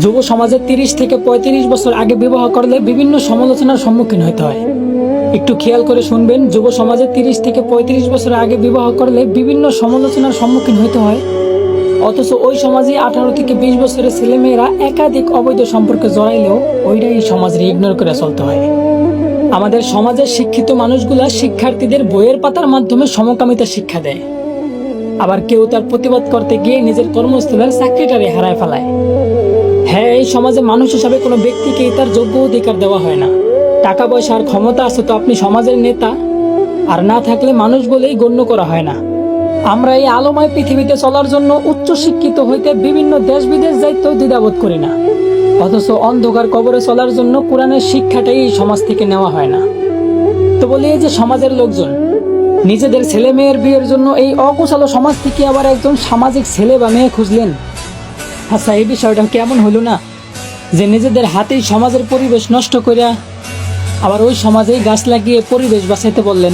যুব সমাজে 30 থেকে 35 বছর আগে বিবাহ করলে বিভিন্ন সমালোচনার সম্মুখীন হতে হয়। একটু খেয়াল করে শুনবেন, যুব সমাজে 30 থেকে 35 বছর আগে বিবাহ করলে বিভিন্ন সমালোচনার সম্মুখীন হতে হয়। অথচ ওই সমাজে 18 থেকে 20 বছরের ছেলেমেয়েরা একাধিক অবৈধ সম্পর্কে জড়াইলেও ওইটাই সমাজের ইগনোর করে চলতে হয়। আমাদের সমাজের শিক্ষিত মানুষগুলা শিক্ষার্থীদের বইয়ের পাতার মাধ্যমে সমকামিতা শিক্ষা দেয়, আবার কেউ তার প্রতিবাদ করতে গিয়ে নিজের কর্মস্থলের চাকরিটারে হারায় ফেলায়। হ্যাঁ, এই সমাজে মানুষ হিসাবে কোনো ব্যক্তিকেই তার যোগ্য অধিকার দেওয়া হয় না। টাকা পয়সা আর ক্ষমতা আছে তো আপনি সমাজের নেতা, আর না থাকলে মানুষ বলেই গণ্য করা হয় না। আমরা এই আলোময় পৃথিবীতে চলার জন্য উচ্চ শিক্ষিত হইতে বিভিন্ন দেশ বিদেশ যাইতেও দ্বিধাবোধ করি না, অথচ অন্ধকার কবরে চলার জন্য কোরআনের শিক্ষাটাই এই সমাজ থেকে নেওয়া হয় না। তো বলি, এই যে সমাজের লোকজন নিজেদের ছেলে মেয়ের বিয়ের জন্য এই অকুশালো সমাজ থেকে আবার একজন সামাজিক ছেলে বা মেয়ে খুঁজলেন। আচ্ছা, এই বিষয়টা কেমন হইল না, যে নিজেদের হাতেই সমাজের পরিবেশ নষ্ট করিয়া আবার ওই সমাজেই গাছ লাগিয়ে পরিবেশ বাঁচাইতে বললেন।